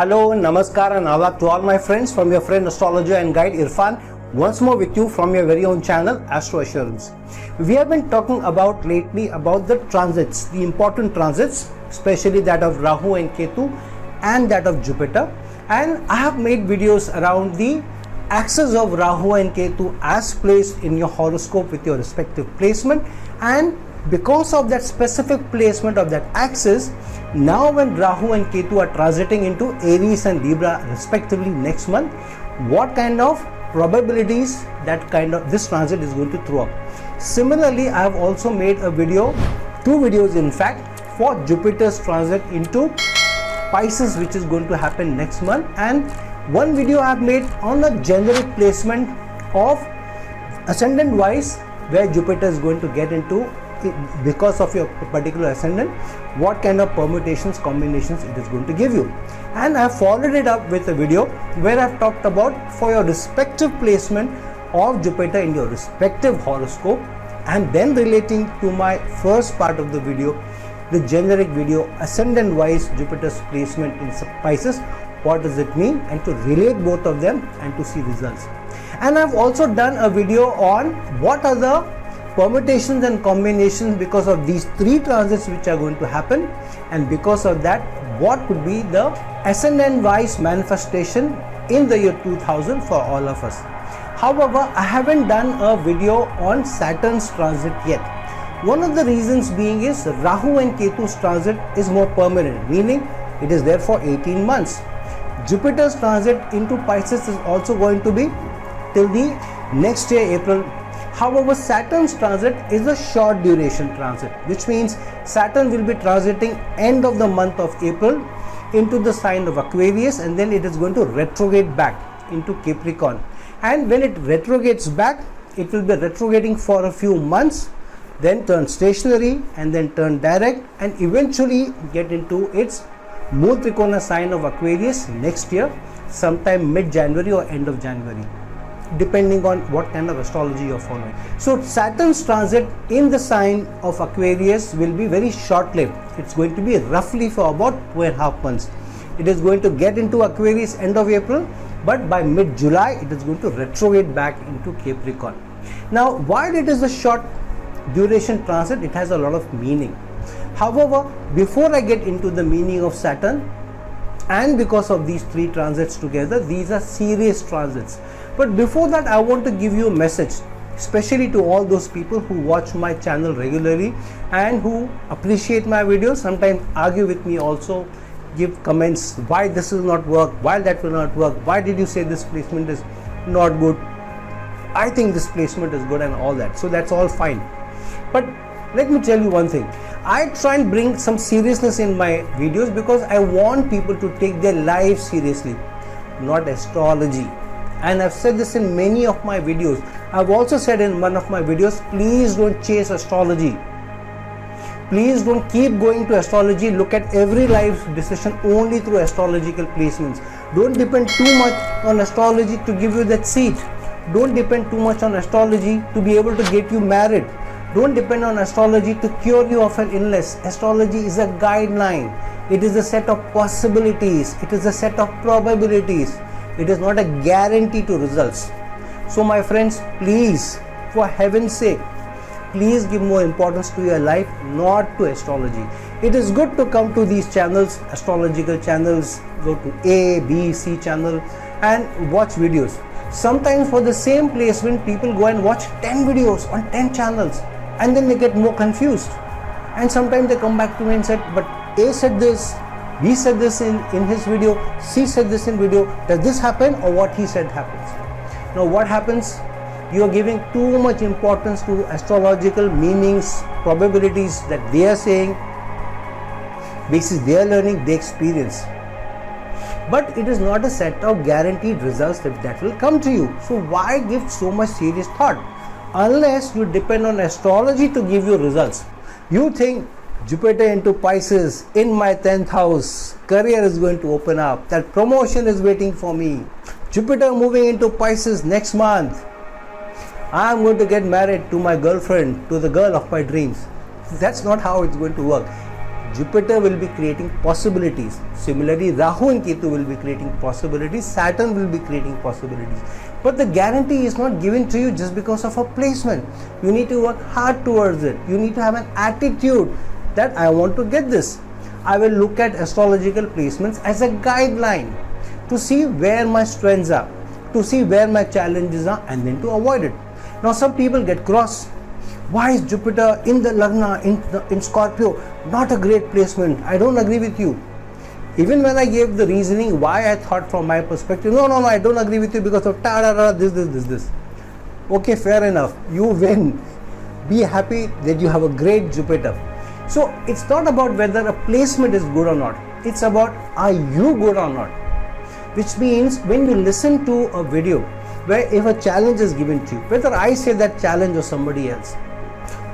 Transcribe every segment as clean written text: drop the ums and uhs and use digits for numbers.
Hello, Namaskar and Adab to all my friends from your friend astrologer and guide Irfan, once more with you from your very own channel Astro Assurance. We have been talking about lately about the transits, the important transits, especially that of Rahu and Ketu and that of Jupiter, and I have made videos around the axis of Rahu and Ketu as placed in your horoscope with your respective placement, and because of that specific placement of that axis, now when Rahu and Ketu are transiting into Aries and Libra respectively next month, what kind of probabilities this transit is going to throw up. Similarly, I have also made a video, two videos in fact, for Jupiter's transit into Pisces, which is going to happen next month, and one video I have made on the generic placement of ascendant wise, where Jupiter is going to get into, because of your particular ascendant, what kind of permutations, combinations it is going to give you. And I have followed it up with a video where I have talked about for your respective placement of Jupiter in your respective horoscope, and then relating to my first part of the video, the generic video ascendant wise Jupiter's placement in Pisces, what does it mean, and to relate both of them and to see results. And I have also done a video on what are the permutations and combinations because of these three transits which are going to happen, and because of that, what could be the ascendant wise manifestation in the year 2000 for all of us. However, I haven't done a video on Saturn's transit yet. One of the reasons being is Rahu and Ketu's transit is more permanent, meaning it is there for 18 months. Jupiter's transit into Pisces is also going to be till the next year, April. However, Saturn's transit is a short duration transit, which means Saturn will be transiting end of the month of April into the sign of Aquarius, and then it is going to retrograde back into Capricorn. And when it retrogrades back, it will be retrograding for a few months, then turn stationary and then turn direct, and eventually get into its Mool Trikona sign of Aquarius next year, sometime mid-January or end of January, depending on what kind of astrology you're following. So Saturn's transit in the sign of Aquarius will be very short-lived. It's going to be roughly for about 2.5 months. It is going to get into Aquarius end of April, but by mid-July it is going to retrograde back into Capricorn. Now, while it is a short duration transit, it has a lot of meaning. However, before I get into the meaning of Saturn, and because of these three transits together, these are serious transits. But before that, I want to give you a message, especially to all those people who watch my channel regularly and who appreciate my videos, sometimes argue with me also, give comments why this will not work, why that will not work, why did you say this placement is not good, I think this placement is good, and all that. So that's all fine. But let me tell you one thing. I try and bring some seriousness in my videos because I want people to take their life seriously, not astrology. And I've said this in many of my videos. I've also said in one of my videos, please don't chase astrology. Please don't keep going to astrology. Look at every life decision only through astrological placements. Don't depend too much on astrology to give you that seat. Don't depend too much on astrology to be able to get you married. Don't depend on astrology to cure you of an illness. Astrology is a guideline. It is a set of possibilities. It is a set of probabilities. It is not a guarantee to results. So my friends, please, for heaven's sake, please give more importance to your life, not to astrology. It is good to come to these channels, astrological channels, go to A, B, C channel and watch videos. Sometimes for the same placement, people go and watch 10 videos on 10 channels, and then they get more confused. And sometimes they come back to me and said, but A said this, B said this in his video, C said this in video, does this happen, or what he said happens? Now what happens? You are giving too much importance to astrological meanings, probabilities that they are saying, basis they are learning, they experience. But it is not a set of guaranteed results that will come to you. So why give so much serious thought? Unless you depend on astrology to give you results. You think Jupiter into Pisces in my 10th house, career is going to open up, that promotion is waiting for me. Jupiter moving into Pisces next month, I am going to get married to my girlfriend, to the girl of my dreams. That's not how it's going to work. Jupiter will be creating possibilities. Similarly, Rahu and Ketu will be creating possibilities. Saturn will be creating possibilities. But the guarantee is not given to you just because of a placement. You need to work hard towards it. You need to have an attitude that I want to get this. I will look at astrological placements as a guideline to see where my strengths are, to see where my challenges are, and then to avoid it. Now some people get cross. Why is Jupiter in the Lagna, in Scorpio, not a great placement? I don't agree with you. Even when I gave the reasoning why I thought from my perspective, no, I don't agree with you because of this. Okay, fair enough. You win. Be happy that you have a great Jupiter. So it's not about whether a placement is good or not. It's about, are you good or not? Which means when you listen to a video where if a challenge is given to you, whether I say that challenge or somebody else,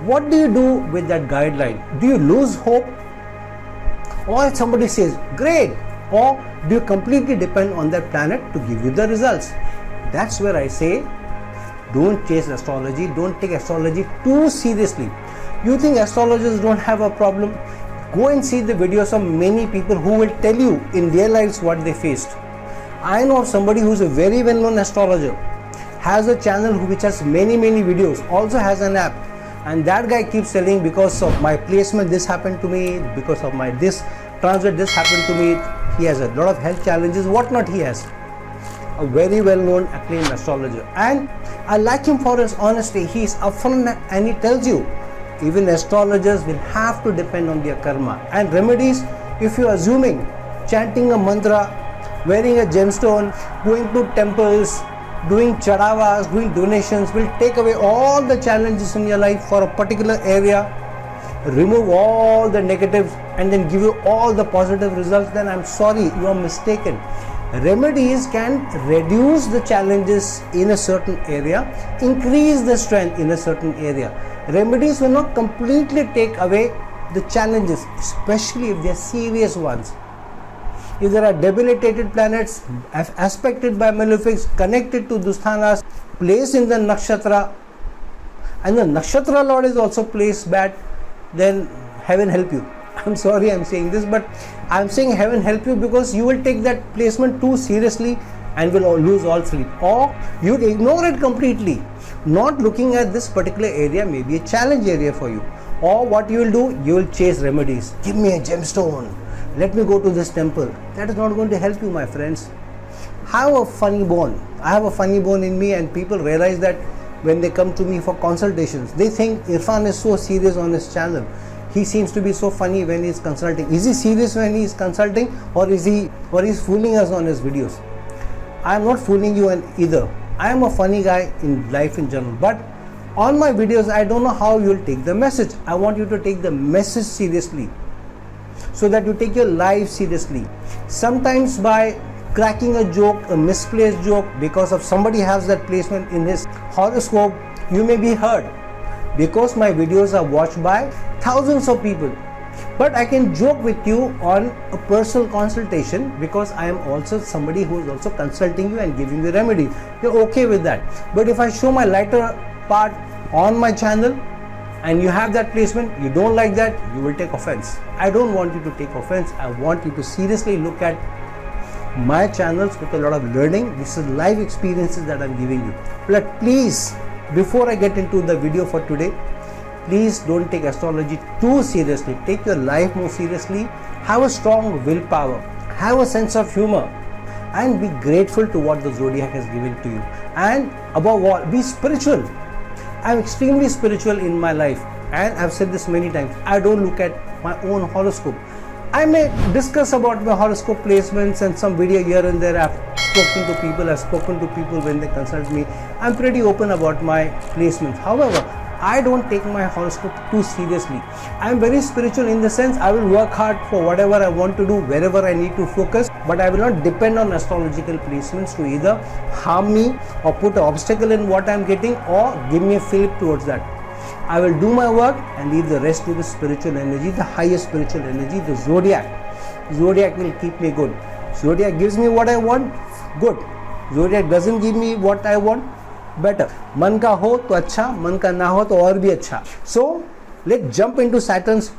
what do you do with that guideline? Do you lose hope? Or if somebody says, great, or do you completely depend on that planet to give you the results? That's where I say, don't chase astrology, don't take astrology too seriously. You think astrologers don't have a problem? Go and see the videos of many people who will tell you in their lives what they faced. I know of somebody who is a very well-known astrologer, has a channel which has many videos, also has an app, and that guy keeps telling, because of my placement this happened to me, because of my this transit this happened to me. He has a lot of health challenges, whatnot he has. A very well-known acclaimed astrologer, and I like him for his honesty. He is upfront and he tells you even astrologers will have to depend on their karma. And remedies, if you are assuming chanting a mantra, wearing a gemstone, going to temples, doing chadavas, doing donations will take away all the challenges in your life for a particular area, remove all the negatives and then give you all the positive results, then I'm sorry, you are mistaken. Remedies can reduce the challenges in a certain area, increase the strength in a certain area. Remedies will not completely take away the challenges, especially if they are serious ones. If there are debilitated planets aspected by malefics, connected to Dusthanas, placed in the nakshatra, and the nakshatra lord is also placed bad, then heaven help you. I'm sorry I'm saying this, but I'm saying heaven help you because you will take that placement too seriously and will lose all sleep, or you would ignore it completely, not looking at this particular area may be a challenge area for you. Or what you will do, you will chase remedies. Give me a gemstone, let me go to this temple. That is not going to help you, my friends. Have a funny bone. I have a funny bone in me, and people realize that when they come to me for consultations. They think Irfan is so serious on his channel. He seems to be so funny when he is consulting. Is he serious when he is consulting, or is he fooling us on his videos? I am not fooling you either. I am a funny guy in life in general, but on my videos I don't know how you will take the message. I want you to take the message seriously, so that you take your life seriously. Sometimes by cracking a joke, a misplaced joke, because of somebody has that placement in his horoscope, you may be hurt, because my videos are watched by thousands of people. But I can joke with you on a personal consultation, because I am also somebody who is also consulting you and giving you remedy. You're okay with that. But if I show my lighter part on my channel and you have that placement, you don't like that, you will take offense. I don't want you to take offense. I want you to seriously look at my channels with a lot of learning. This is live experiences that I'm giving you. But please, before I get into the video for today, please don't take astrology too seriously. Take your life more seriously. Have a strong willpower. Have a sense of humor. And be grateful to what the zodiac has given to you. And above all, be spiritual. I'm extremely spiritual in my life. And I've said this many times. I don't look at my own horoscope. I may discuss about my horoscope placements and some video here and there. I've spoken to people when they consult me. I'm pretty open about my placements. However, I don't take my horoscope too seriously. I'm very spiritual in the sense I will work hard for whatever I want to do, wherever I need to focus, but I will not depend on astrological placements to either harm me or put an obstacle in what I'm getting or give me a fillip towards that. I will do my work and leave the rest to the spiritual energy, the highest spiritual energy, the zodiac. Zodiac will keep me good. Zodiac gives me what I want, good. Zodiac doesn't give me what I want, better. Man ka ho to acha, man ka na ho to aur bhi acha. So let's jump into Saturn's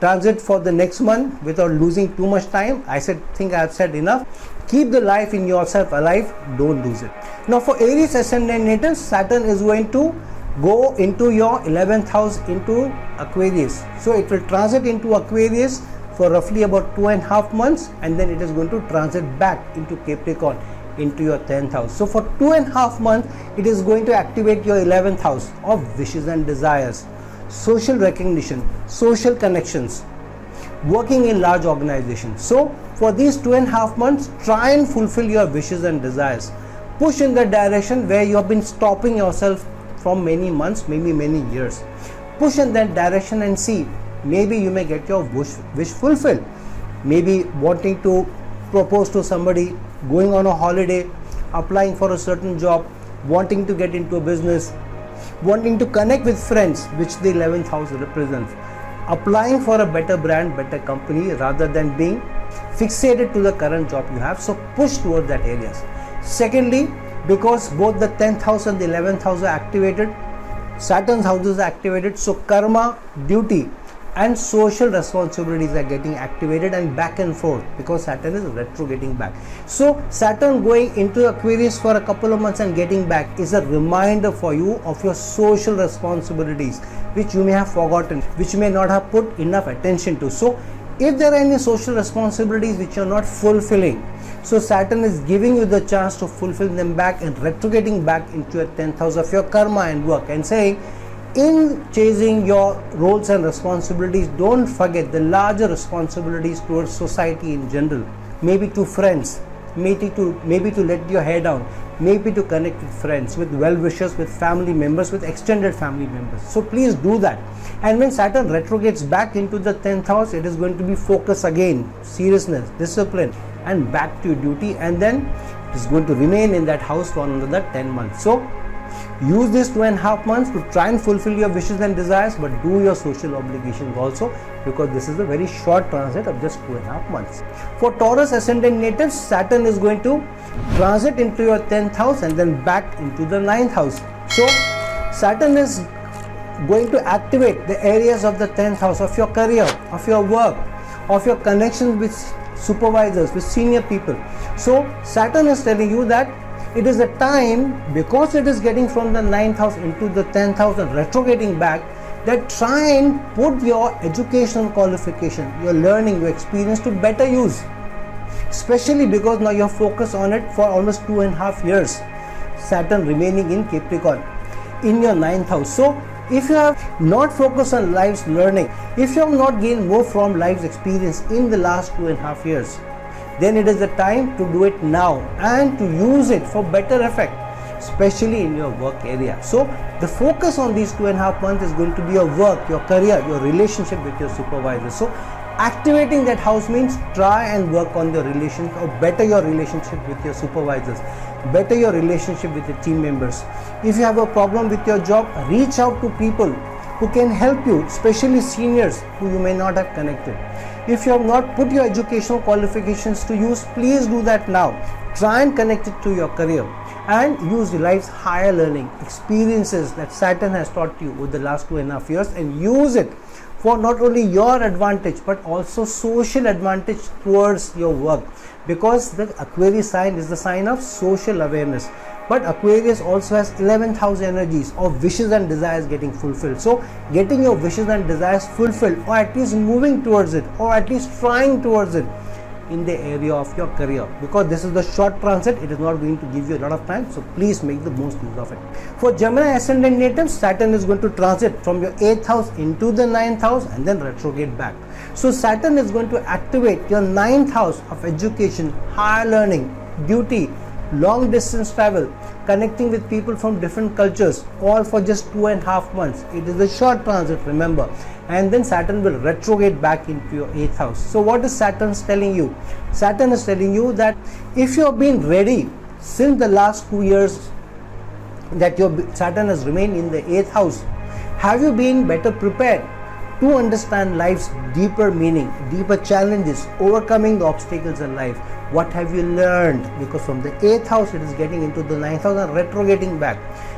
transit for the next month without losing too much time. I think I have said enough. Keep the life in yourself alive, don't lose it. Now for Aries ascendant natives, Saturn is going to go into your 11th house, into Aquarius. So it will transit into Aquarius for roughly about 2.5 months, and then it is going to transit back into Capricorn, into your 10th house. So for 2.5 months, it is going to activate your 11th house of wishes and desires, social recognition, social connections, working in large organizations. So for these 2.5 months, try and fulfill your wishes and desires. Push in the direction where you have been stopping yourself from many months, maybe many years. Push in that direction and see, maybe you may get your wish fulfilled. Maybe wanting to propose to somebody, going on a holiday, applying for a certain job, wanting to get into a business, wanting to connect with friends, which the 11th house represents, applying for a better brand, better company, rather than being fixated to the current job you have. So push towards that areas. Secondly, because both the 10th house and the 11th house are activated, Saturn's houses are activated, so karma, duty and social responsibilities are getting activated and back and forth, because Saturn is retrograding back. So Saturn going into Aquarius for a couple of months and getting back is a reminder for you of your social responsibilities, which you may have forgotten, which you may not have put enough attention to. So if there are any social responsibilities which you are not fulfilling, so Saturn is giving you the chance to fulfill them back and retrograding back into your 10th house of your karma and work, and saying, in chasing your roles and responsibilities, don't forget the larger responsibilities towards society in general, maybe to friends, maybe to let your hair down, maybe to connect with friends, with well-wishers, with family members, with extended family members. So please do that. And when Saturn retrogrades back into the 10th house, it is going to be focus again, seriousness, discipline, and back to your duty, and then it is going to remain in that house for another 10 months. So use this 2.5 months to try and fulfill your wishes and desires, but do your social obligations also, because this is a very short transit of just 2.5 months. For Taurus ascendant natives, Saturn is going to transit into your 10th house and then back into the 9th house. So Saturn is going to activate the areas of the 10th house of your career, of your work, of your connections with supervisors, with senior people. So Saturn is telling you that it is a time, because it is getting from the 9th house into the 10th house and retrograding back, that try and put your educational qualification, your learning, your experience to better use. Especially because now you are focused on it for almost 2.5 years. Saturn remaining in Capricorn, in your 9th house. So if you have not focused on life's learning, if you have not gained more from life's experience in the last 2.5 years, then it is the time to do it now and to use it for better effect, especially in your work area. So the focus on these 2.5 months is going to be your work, your career, your relationship with your supervisor. So activating that house means try and work on your relationship, or better your relationship with your supervisors, better your relationship with your team members. If you have a problem with your job, reach out to people who can help you, especially seniors who you may not have connected. If you have not put your educational qualifications to use, please do that now. Try and connect it to your career and use life's higher learning experiences that Saturn has taught you over the last 2.5 years, and use it for not only your advantage but also social advantage towards your work, because the Aquarius sign is the sign of social awareness. But Aquarius also has 11th house energies of wishes and desires getting fulfilled. So getting your wishes and desires fulfilled, or at least moving towards it, or at least trying towards it in the area of your career, because this is the short transit, it is not going to give you a lot of time. So please make the most use of it. For Gemini ascendant natives, Saturn is going to transit from your 8th house into the 9th house and then retrograde back. So Saturn is going to activate your 9th house of education, higher learning, duty, long distance travel, connecting with people from different cultures, all for just 2.5 months. It is a short transit, remember, and then Saturn will retrograde back into your 8th house. So what is Saturn telling you? Saturn is telling you that if you have been ready since the last 2 years that your Saturn has remained in the 8th house, have you been better prepared to understand life's deeper meaning, deeper challenges, overcoming the obstacles in life? What have you learned? Because from the 8th house it is getting into the 9th house and retrograding back,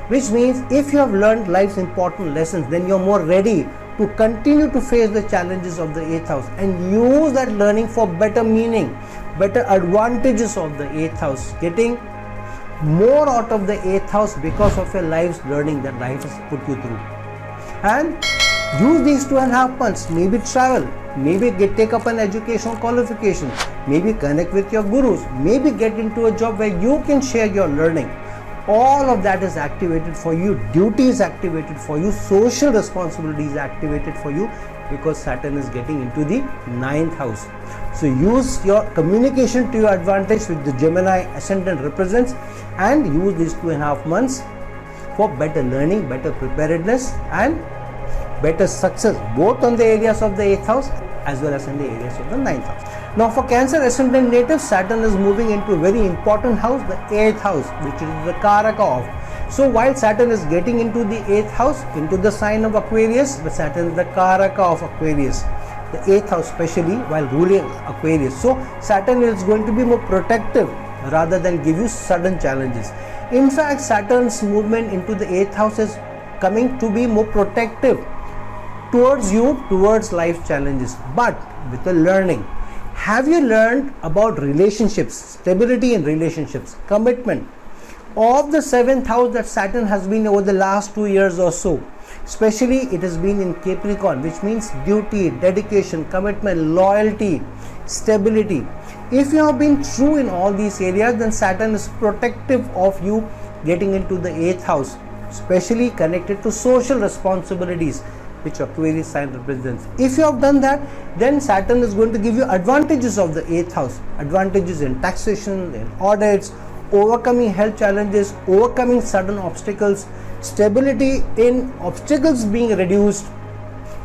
which means if you have learned life's important lessons, then you're more ready to continue to face the challenges of the 8th house and use that learning for better meaning, better advantages of the 8th house, getting more out of the 8th house because of your life's learning that life has put you through. And use these 2.5 months, maybe travel, maybe take up an educational qualification, maybe connect with your gurus, maybe get into a job where you can share your learning. All of that is activated for you. Duty is activated for you. Social responsibility is activated for you because Saturn is getting into the 9th house. So use your communication to your advantage, which the Gemini ascendant represents, and use these 2.5 months for better learning, better preparedness, and better success, both on the areas of the 8th house as well as in the areas of the 9th house. Now for Cancer ascendant natives, Saturn is moving into a very important house, the 8th house, which is the Karaka of. So while Saturn is getting into the 8th house, into the sign of Aquarius, but Saturn is the Karaka of Aquarius, the 8th house especially, while ruling Aquarius. So Saturn is going to be more protective rather than give you sudden challenges. In fact, Saturn's movement into the 8th house is coming to be more protective towards you, towards life challenges, but with the learning. Have you learned about relationships, stability in relationships, commitment? Of the 7th house that Saturn has been over the last 2 years or so, especially it has been in Capricorn, which means duty, dedication, commitment, loyalty, stability. If you have been true in all these areas, then Saturn is protective of you getting into the 8th house, especially connected to social responsibilities, which Aquarius sign represents. If you have done that, then Saturn is going to give you advantages of the 8th house, advantages in taxation, in audits, overcoming health challenges, overcoming sudden obstacles, stability in obstacles being reduced,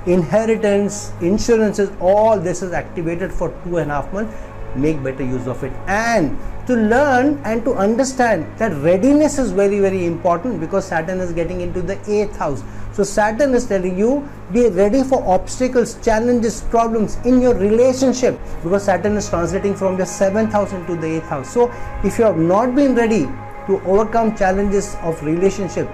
inheritance, insurances, all this is activated for 2.5 months. Make better use of it, and to learn and to understand that readiness is very, very important because Saturn is getting into the 8th house. So Saturn is telling you, be ready for obstacles, challenges, problems in your relationship, because Saturn is translating from your 7th house into the 8th house. So if you have not been ready to overcome challenges of relationship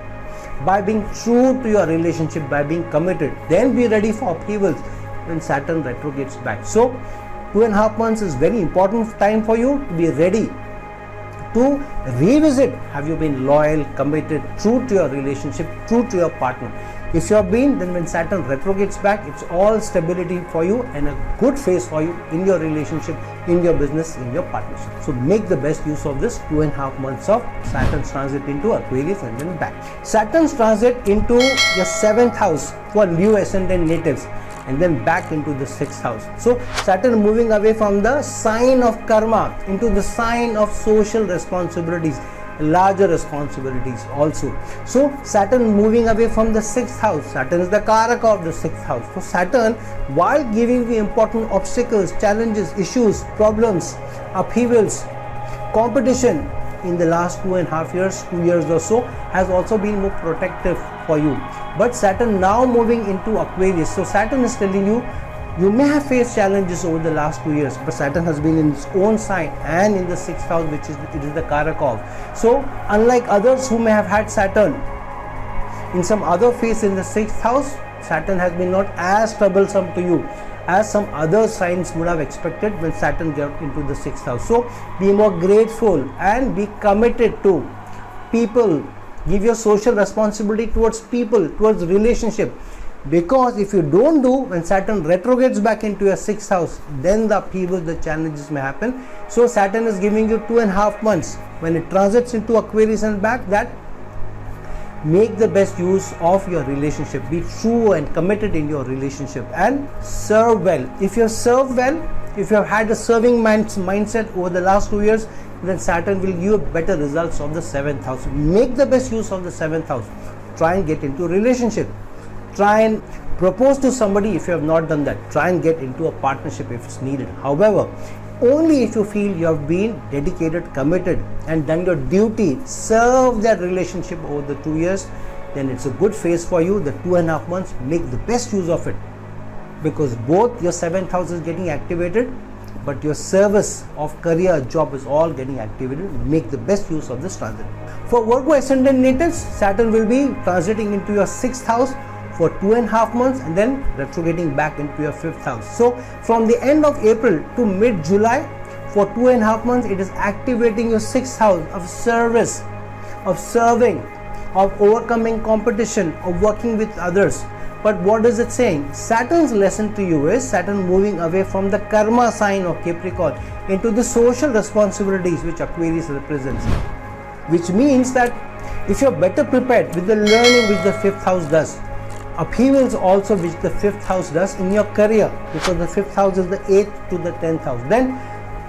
by being true to your relationship, by being committed, then be ready for upheavals when Saturn retrogrades back. So 2.5 months is very important time for you to be ready to revisit. Have you been loyal, committed, true to your relationship, true to your partner? If you have been, then when Saturn retrogrades back, it's all stability for you and a good phase for you in your relationship, in your business, in your partnership. So make the best use of this 2.5 months of Saturn's transit into Aquarius and then back. Saturn's transit into your 7th house for Leo ascendant natives, and then back into the 6th house. So Saturn moving away from the sign of karma into the sign of social responsibilities, larger responsibilities also. So Saturn moving away from the 6th house. Saturn is the Karaka of the 6th house. So Saturn, while giving the important obstacles, challenges, issues, problems, upheavals, competition in the last 2.5 years, 2 years or so, has also been more protective for you. But Saturn now moving into Aquarius. So Saturn is telling you, you may have faced challenges over the last 2 years, but Saturn has been in its own sign and in the 6th house, which is the Karaka of. So unlike others who may have had Saturn in some other phase in the 6th house, Saturn has been not as troublesome to you as some other signs would have expected when Saturn got into the 6th house. So be more grateful and be committed to people. Give your social responsibility towards people, towards relationship. Because if you don't do, when Saturn retrogrades back into your 6th house, then the upheavals, the challenges may happen. So Saturn is giving you 2.5 months when it transits into Aquarius and back, that make the best use of your relationship. Be true and committed in your relationship and serve well. If you serve well, if you have had a serving mindset over the last 2 years, then Saturn will give you better results of the 7th house. Make the best use of the 7th house. Try and get into a relationship. Try and propose to somebody if you have not done that. Try and get into a partnership if it's needed. However, only if you feel you have been dedicated, committed and done your duty, serve that relationship over the 2 years, then it's a good phase for you. The 2.5 months, make the best use of it, because both your 7th house is getting activated, but your service of career, job is all getting activated. Make the best use of this transit. For Virgo ascendant natives, Saturn will be transiting into your 6th house for 2.5 months and then retrograding back into your 5th house. So from the end of April to mid-July, for 2.5 months, it is activating your 6th house of service, of serving, of overcoming competition, of working with others. But what is it saying? Saturn's lesson to you is Saturn moving away from the karma sign of Capricorn into the social responsibilities which Aquarius represents. Which means that if you're better prepared with the learning which the 5th house does, upheavals also which the 5th house does in your career, because the 5th house is the 8th to the 10th house, then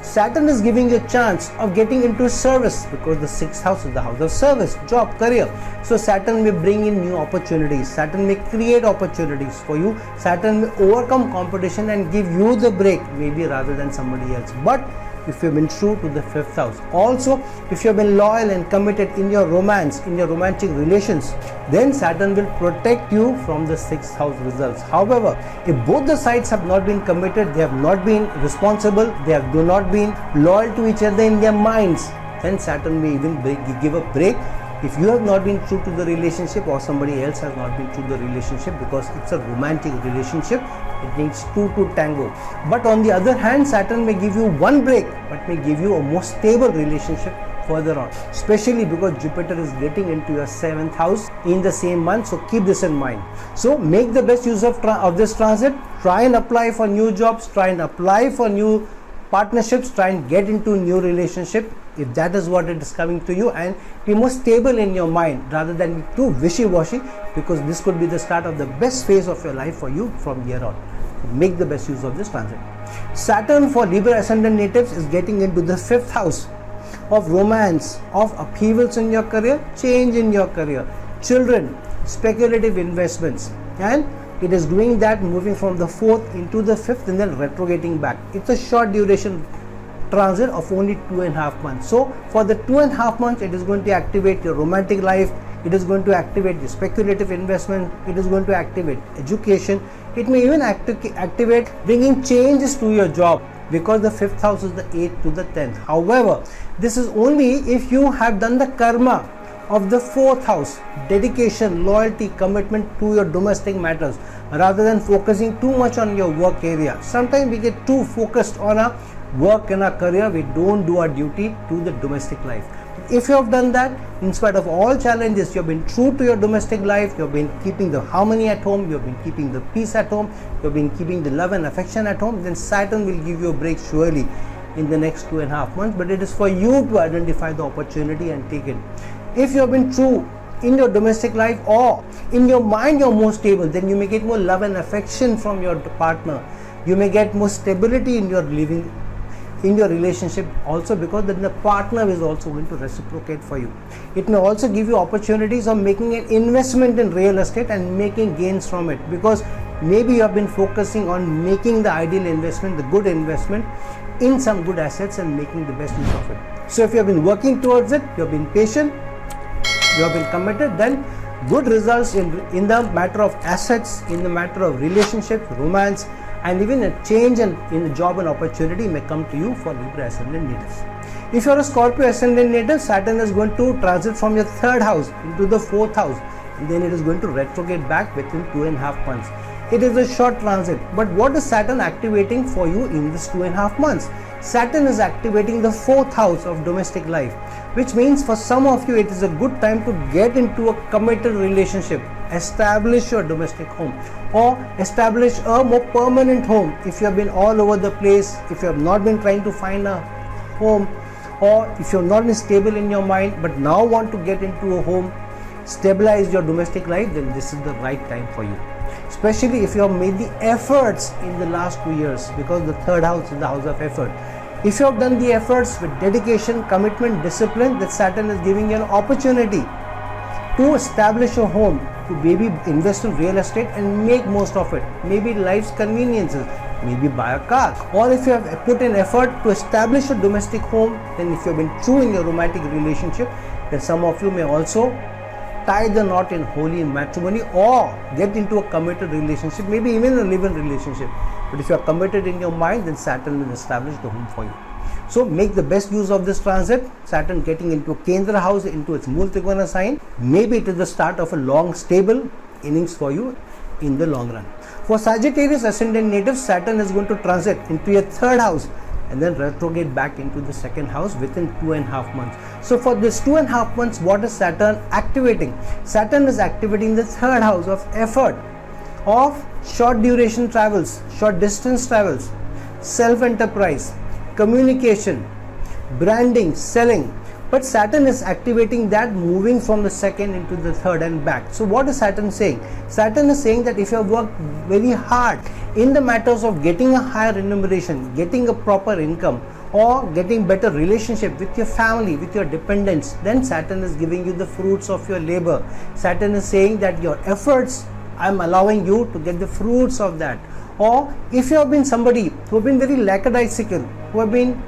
Saturn is giving you a chance of getting into service, because the 6th house is the house of service, job, career. So Saturn may bring in new opportunities. Saturn may create opportunities for you. Saturn may overcome competition and give you the break, maybe rather than somebody else. But if you've been true to the 5th house, also if you've been loyal and committed in your romance, in your romantic relations, then Saturn will protect you from the 6th house results. However, if both the sides have not been committed, they have not been responsible, they have not been loyal to each other in their minds, then Saturn may even give a break if you have not been true to the relationship, or somebody else has not been true to the relationship, because it's a romantic relationship. It needs two to tango. But on the other hand, Saturn may give you one break, but may give you a more stable relationship further on, especially because Jupiter is getting into your 7th house in the same month. So keep this in mind. So make the best use of this transit. Try and apply for new jobs, try and apply for new partnerships, try and get into new relationship if that is what it is coming to you, and be more stable in your mind rather than be too wishy-washy, because this could be the start of the best phase of your life for you from here on. Make the best use of this transit. Saturn for Libra Ascendant natives is getting into the 5th house of romance, of upheavals in your career, change in your career, children, speculative investments, and it is doing that, moving from the 4th into the 5th and then retrograding back. It's a short duration transit of only 2.5 months. So for the 2.5 months, it is going to activate your romantic life, it is going to activate the speculative investment, it is going to activate education, it may even activate bringing changes to your job, because the 5th house is the 8th to the 10th. However, this is only if you have done the karma of the 4th house, dedication, loyalty, commitment to your domestic matters, rather than focusing too much on your work area. Sometimes we get too focused on our work and our career, we don't do our duty to the domestic life. If you have done that, in spite of all challenges, you have been true to your domestic life, you have been keeping the harmony at home, you have been keeping the peace at home, you have been keeping the love and affection at home, then Saturn will give you a break surely in the next 2.5 months. But it is for you to identify the opportunity and take it. If you have been true in your domestic life, or in your mind you're more stable, then you may get more love and affection from your partner. You may get more stability in your living, in your relationship also, because then the partner is also going to reciprocate for you. It may also give you opportunities of making an investment in real estate and making gains from it, because maybe you have been focusing on making the ideal investment, the good investment in some good assets and making the best use of it. So if you have been working towards it, you have been patient, you have been committed, then good results in the matter of assets, in the matter of relationships, romance, and even a change in the job and opportunity may come to you for Libra Ascendant natives. If you are a Scorpio Ascendant native, Saturn is going to transit from your 3rd house into the 4th house, and then it is going to retrograde back within 2.5 months. It is a short transit, but what is Saturn activating for you in this 2.5 months? Saturn is activating the 4th house of domestic life, which means for some of you it is a good time to get into a committed relationship, establish your domestic home, or establish a more permanent home. If you have been all over the place, if you have not been trying to find a home, or if you have not been stable in your mind but now want to get into a home, stabilize your domestic life, then this is the right time for you. Especially if you have made the efforts in the last 2 years, because the 3rd house is the house of effort. If you have done the efforts with dedication, commitment, discipline, that Saturn is giving you an opportunity to establish a home, to maybe invest in real estate and make most of it. Maybe life's conveniences, maybe buy a car. Or if you have put in effort to establish a domestic home, then if you have been true in your romantic relationship, then some of you may also tie the knot in holy matrimony or get into a committed relationship, maybe even a live-in relationship. But if you are committed in your mind, then Saturn will establish the home for you. So make the best use of this transit. Saturn getting into a Kendra house, into its Mool Trigona sign. Maybe it is the start of a long stable innings for you. in the long run. For Sagittarius ascendant natives, Saturn is going to transit into your third house and then retrograde back into the second house within 2.5 months. So for this 2.5 months, what is Saturn activating? Saturn is activating the third house of effort, of short duration travels, short distance travels, self-enterprise, communication, branding, selling. But Saturn is activating that, moving from the second into the third and back. So what is Saturn saying? Saturn is saying that if you have worked very hard in the matters of getting a higher remuneration, getting a proper income, or getting better relationship with your family, with your dependents, then Saturn is giving you the fruits of your labor. Saturn is saying that your efforts, I'm allowing you to get the fruits of that. Or if you have been somebody who have been very lackadaisical, who have been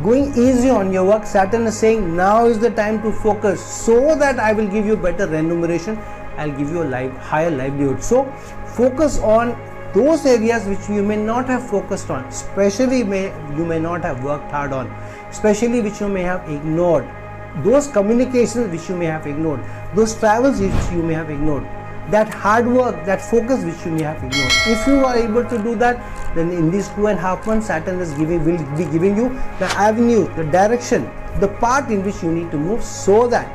going easy on your work, Saturn is saying now is the time to focus, so that I will give you better remuneration, I'll give you a higher livelihood. So focus on those areas which you may not have focused on, especially you may not have worked hard on, especially which you may have ignored, those communications which you may have ignored, those travels which you may have ignored, that hard work, that focus which you may have ignored. If you are able to do that, then in these 2.5 months, Saturn will be giving you the avenue, the direction, the path in which you need to move, so that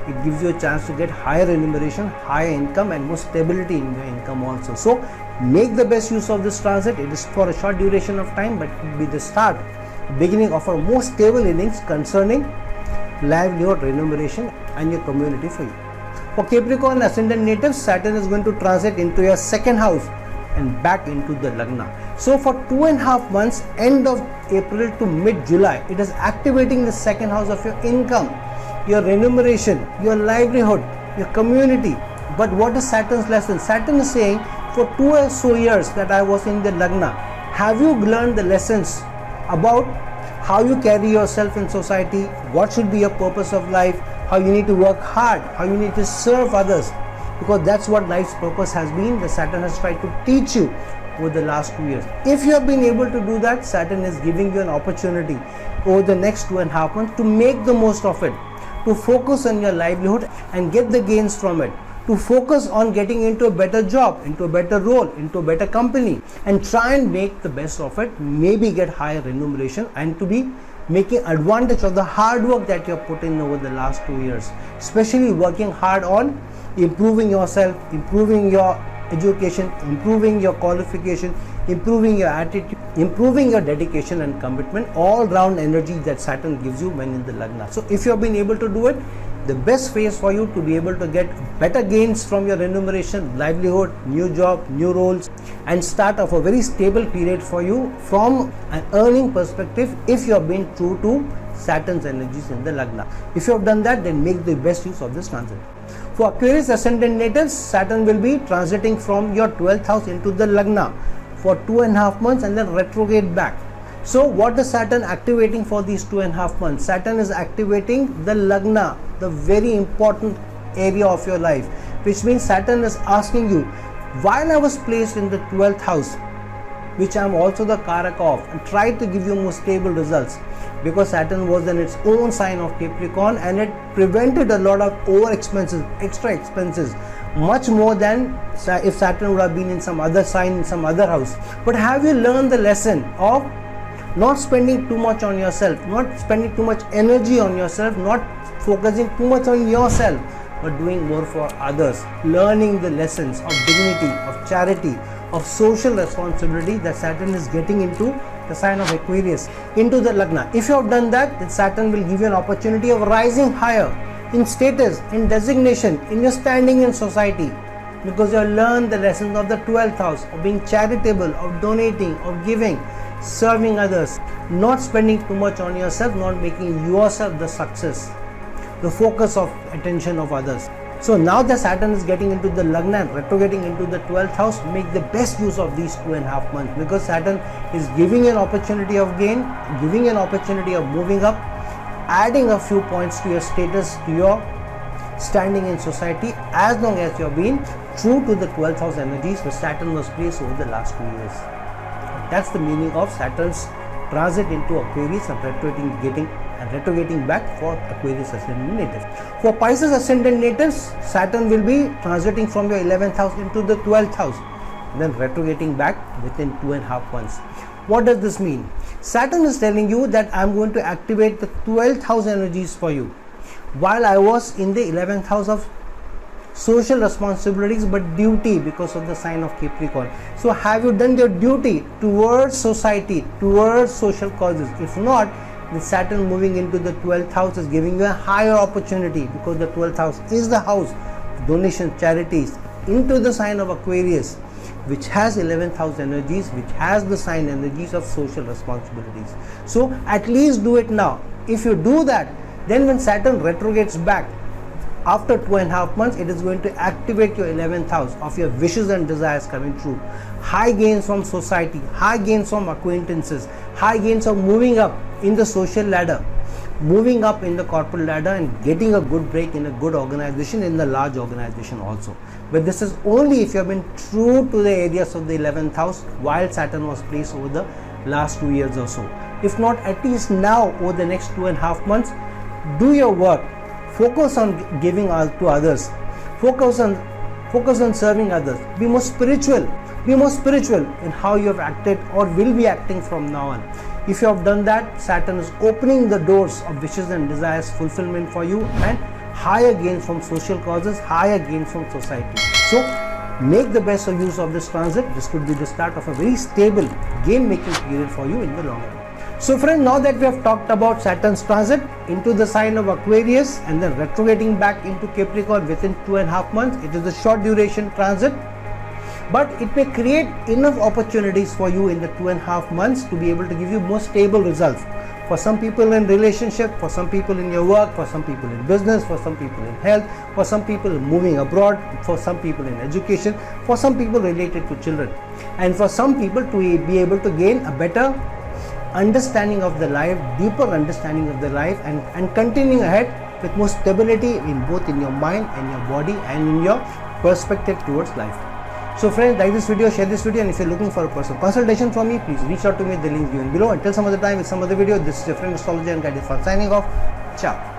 it gives you a chance to get higher remuneration, higher income, and more stability in your income also. So make the best use of this transit. It is for a short duration of time, but it will be the start, beginning of a more stable innings concerning livelihood, remuneration, and your community for you. For Capricorn ascendant natives, Saturn is going to transit into your second house and back into the Lagna. So for 2.5 months, end of April to mid-July, it is activating the second house of your income, your remuneration, your livelihood, your community. But what is Saturn's lesson? Saturn is saying, for 2 or so years that I was in the Lagna, have you learned the lessons about how you carry yourself in society, what should be your purpose of life, how you need to work hard, how you need to serve others, because that's what life's purpose has been. The Saturn has tried to teach you over the last 2 years. If you have been able to do that, Saturn is giving you an opportunity over the next 2.5 months to make the most of it, to focus on your livelihood and get the gains from it, to focus on getting into a better job, into a better role, into a better company, and try and make the best of it, maybe get higher remuneration, and to be making advantage of the hard work that you have put in over the last 2 years, especially working hard on improving yourself, improving your education, improving your qualification, improving your attitude, improving your dedication and commitment, all round energy that Saturn gives you when in the Lagna. So if you have been able to do it, the best phase for you to be able to get better gains from your remuneration, livelihood, new job, new roles, and start off a very stable period for you from an earning perspective if you have been true to Saturn's energies in the Lagna. If you have done that, then make the best use of this transit. For Aquarius ascendant natives, Saturn will be transiting from your 12th house into the Lagna for 2.5 months and then retrograde back. So what is Saturn activating for these 2.5 months? Saturn is activating the Lagna, the very important area of your life, which means Saturn is asking you, while I was placed in the 12th house, which I am also the Karaka of, and tried to give you more stable results, because Saturn was in its own sign of Capricorn and it prevented a lot of over expenses, extra expenses, much more than if Saturn would have been in some other sign, in some other house. But have you learned the lesson of not spending too much on yourself, not spending too much energy on yourself, not focusing too much on yourself, but doing more for others, learning the lessons of dignity, of charity, of social responsibility that Saturn is getting into the sign of Aquarius, into the Lagna. If you have done that, then Saturn will give you an opportunity of rising higher in status, in designation, in your standing in society, because you have learned the lessons of the 12th house, of being charitable, of donating, of giving, serving others, not spending too much on yourself, not making yourself the success, the focus of attention of others. So now that Saturn is getting into the Lagna and retrograding into the 12th house, make the best use of these 2.5 months, because Saturn is giving you an opportunity of gain, giving you an opportunity of moving up, adding a few points to your status, to your standing in society, as long as you have been true to the 12th house energies where Saturn was placed over the last 2 years. That's the meaning of Saturn's transit into Aquarius and retrograding back for Aquarius ascendant natives. For Pisces ascendant natives, Saturn will be transiting from your 11th house into the 12th house, then retrograding back within 2.5 months. What does this mean? Saturn is telling you that I'm going to activate the 12th house energies for you, while I was in the 11th house of social responsibilities but duty, because of the sign of Capricorn. So have you done your duty towards society, towards social causes? If not, the Saturn moving into the 12th house is giving you a higher opportunity, because the 12th house is the house of donation, charities, into the sign of Aquarius, which has 11th house energies, which has the sign energies of social responsibilities. So at least do it now. If you do that, then when Saturn retrogrades back after 2.5 months, it is going to activate your 11th house of your wishes and desires coming true. High gains from society, high gains from acquaintances, high gains of moving up in the social ladder, moving up in the corporate ladder, and getting a good break in a good organization, in the large organization also. But this is only if you have been true to the areas of the 11th house while Saturn was placed over the last 2 years or so. If not, at least now over the next 2.5 months, do your work. Focus on giving to others. Focus on serving others. Be more spiritual. Be more spiritual in how you have acted or will be acting from now on. If you have done that, Saturn is opening the doors of wishes and desires fulfillment for you, and higher gains from social causes, higher gains from society. So make the best use of this transit. This could be the start of a very stable game making period for you in the long run. So friends, now that we have talked about Saturn's transit into the sign of Aquarius and then retrograding back into Capricorn within 2.5 months, it is a short duration transit, but it may create enough opportunities for you in the 2.5 months to be able to give you more stable results. For some people in relationship, for some people in your work, for some people in business, for some people in health, for some people moving abroad, for some people in education, for some people related to children, and for some people to be able to gain a better understanding of the life, deeper understanding of the life, and continuing ahead with more stability in both in your mind and your body and in your perspective towards life. So friends, like this video, share this video, and if you're looking for a personal consultation from me, please reach out to me at the link given below. Until some other time with some other video, this is your friend astrologer and guide Irfan signing off. Ciao.